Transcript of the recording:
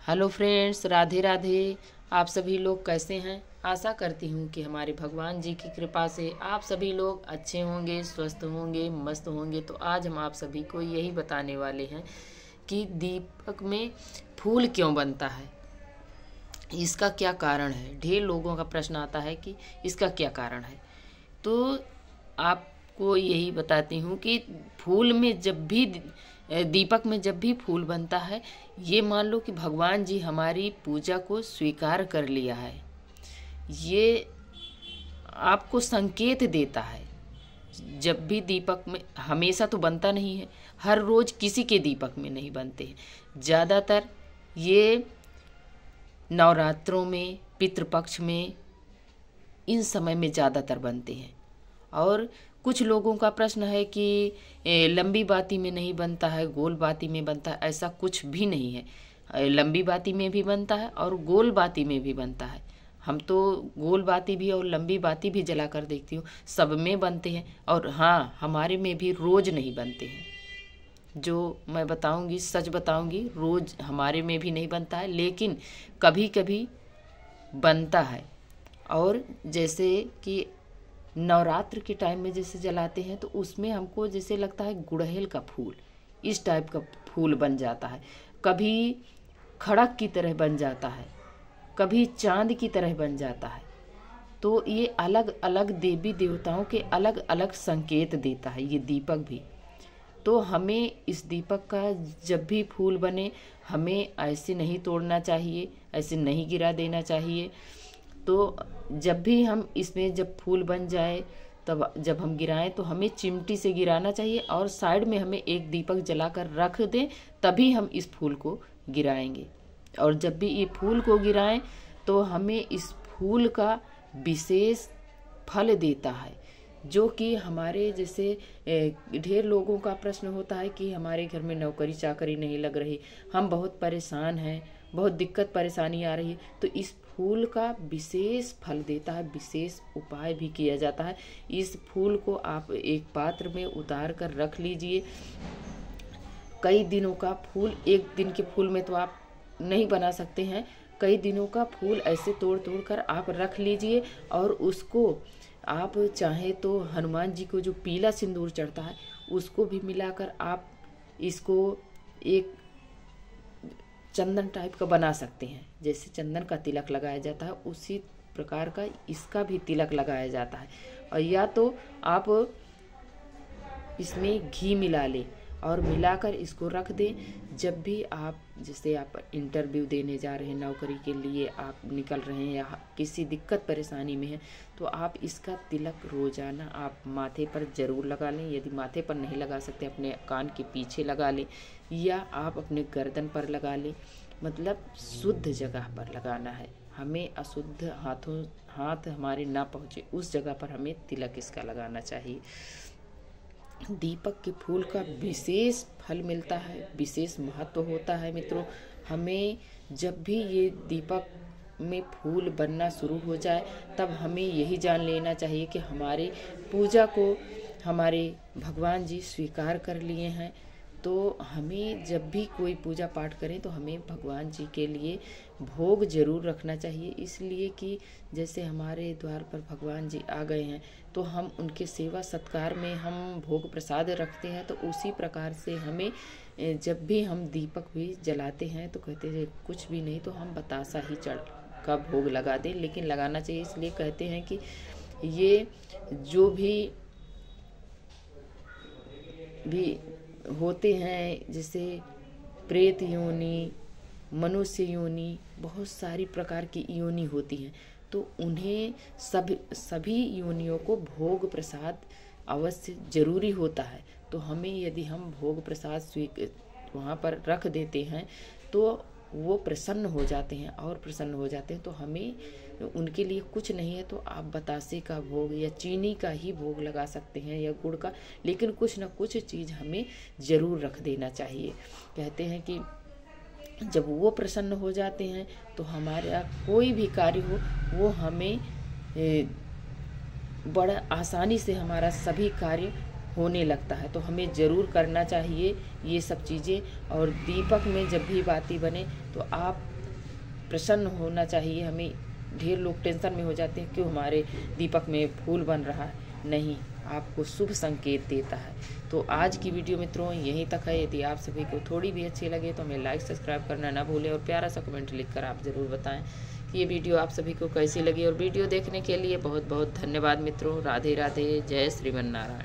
Hello friends, Radhe Radhe. आप सभी लोग कैसे हैं? आशा करती हूँ कि हमारे भगवान जी की कृपा से आप सभी लोग अच्छे होंगे, स्वस्थ होंगे, मस्त होंगे। तो आज हम आप सभी को यही बताने वाले हैं कि दीपक में फूल क्यों बनता है, इसका क्या कारण है। ढेर लोगों का प्रश्न आता है कि इसका क्या कारण है। तो आपको यही बताती हूँ कि फूल में जब भी दीपक में जब भी फूल बनता है, ये मान लो कि भगवान जी हमारी पूजा को स्वीकार कर लिया है। ये आपको संकेत देता है। जब भी दीपक में, हमेशा तो बनता नहीं है, हर रोज किसी के दीपक में नहीं बनते हैं। ज़्यादातर ये नवरात्रों में, पितृपक्ष में, इन समय में ज़्यादातर बनते हैं। और कुछ लोगों का प्रश्न है कि लंबी बाती में नहीं बनता है, गोल बाती में बनता है। ऐसा कुछ भी नहीं है। लंबी बाती में भी बनता है और गोल बाती में भी बनता है। हम तो गोल बाती भी और लंबी बाती भी जला कर देखती हूँ, सब में बनते हैं। और हाँ, हमारे में भी रोज़ नहीं बनते हैं। जो मैं बताऊँगी, सच बताऊँगी, रोज़ हमारे में भी नहीं बनता है, लेकिन कभी कभी बनता है। और जैसे कि नवरात्र के टाइम में जैसे जलाते हैं, तो उसमें हमको जैसे लगता है गुड़हल का फूल, इस टाइप का फूल बन जाता है। कभी खड़क की तरह बन जाता है, कभी चांद की तरह बन जाता है। तो ये अलग अलग देवी देवताओं के अलग अलग संकेत देता है ये दीपक भी। तो हमें इस दीपक का जब भी फूल बने, हमें ऐसे नहीं तोड़ना चाहिए, ऐसे नहीं गिरा देना चाहिए। तो जब भी हम इसमें जब फूल बन जाए, तब जब हम गिराएं तो हमें चिमटी से गिराना चाहिए और साइड में हमें एक दीपक जलाकर रख दें, तभी हम इस फूल को गिराएंगे। और जब भी ये फूल को गिराएं तो हमें इस फूल का विशेष फल देता है। जो कि हमारे जैसे ढेर लोगों का प्रश्न होता है कि हमारे घर में नौकरी चाकरी नहीं लग रही, हम बहुत परेशान हैं, बहुत दिक्कत परेशानी आ रही है। तो इस फूल का विशेष फल देता है, विशेष उपाय भी किया जाता है। इस फूल को आप एक पात्र में उतार कर रख लीजिए। कई दिनों का फूल, एक दिन के फूल में तो आप नहीं बना सकते हैं, कई दिनों का फूल ऐसे तोड़ तोड़ कर आप रख लीजिए। और उसको आप चाहे तो हनुमान जी को जो पीला सिंदूर चढ़ता है, उसको भी मिलाकर आप इसको एक चंदन टाइप का बना सकते हैं। जैसे चंदन का तिलक लगाया जाता है, उसी प्रकार का इसका भी तिलक लगाया जाता है। और या तो आप इसमें घी मिला लें और मिलाकर इसको रख दें। जब भी आप, जैसे आप इंटरव्यू देने जा रहे हैं, नौकरी के लिए आप निकल रहे हैं या किसी दिक्कत परेशानी में हैं, तो आप इसका तिलक रोजाना आप माथे पर ज़रूर लगा लें। यदि माथे पर नहीं लगा सकते, अपने कान के पीछे लगा लें या आप अपने गर्दन पर लगा लें। मतलब शुद्ध जगह पर लगाना है हमें, अशुद्ध हाथ हमारे ना पहुँचे उस जगह पर हमें तिलक इसका लगाना चाहिए। दीपक के फूल का विशेष फल मिलता है, विशेष महत्व होता है मित्रों। हमें जब भी ये दीपक में फूल बनना शुरू हो जाए, तब हमें यही जान लेना चाहिए कि हमारे पूजा को हमारे भगवान जी स्वीकार कर लिए हैं। तो हमें जब भी कोई पूजा पाठ करें तो हमें भगवान जी के लिए भोग जरूर रखना चाहिए। इसलिए कि जैसे हमारे द्वार पर भगवान जी आ गए हैं, तो हम उनके सेवा सत्कार में हम भोग प्रसाद रखते हैं। तो उसी प्रकार से हमें जब भी हम दीपक भी जलाते हैं तो कहते हैं कुछ भी नहीं तो हम बतासा ही चढ़ का भोग लगा दें, लेकिन लगाना चाहिए। इसलिए कहते हैं कि ये जो भी होते हैं, जैसे प्रेत योनि, मनुष्य योनि, बहुत सारी प्रकार की योनि होती हैं। तो उन्हें सभी योनियों को भोग प्रसाद अवश्य जरूरी होता है। तो हमें यदि हम भोग प्रसाद वहाँ पर रख देते हैं तो वो प्रसन्न हो जाते हैं, और प्रसन्न हो जाते हैं। तो हमें उनके लिए कुछ नहीं है तो आप बतासे का भोग या चीनी का ही भोग लगा सकते हैं या गुड़ का, लेकिन कुछ ना कुछ चीज़ हमें ज़रूर रख देना चाहिए। कहते हैं कि जब वो प्रसन्न हो जाते हैं तो हमारा कोई भी कार्य हो वो हमें बड़ा आसानी से हमारा सभी कार्य होने लगता है। तो हमें ज़रूर करना चाहिए ये सब चीज़ें। और दीपक में जब भी बाती बने तो आप प्रसन्न होना चाहिए। हमें ढेर लोग टेंशन में हो जाते हैं, क्यों हमारे दीपक में फूल बन रहा है, नहीं, आपको शुभ संकेत देता है। तो आज की वीडियो मित्रों यहीं तक है। यदि आप सभी को थोड़ी भी अच्छी लगे तो हमें लाइक सब्सक्राइब करना ना भूलें और प्यारा सा कमेंट लिखकर आप ज़रूर बताएं कि ये वीडियो आप सभी को कैसी लगी। और वीडियो देखने के लिए बहुत बहुत धन्यवाद मित्रों। राधे राधे, जय श्रीमन नारायण।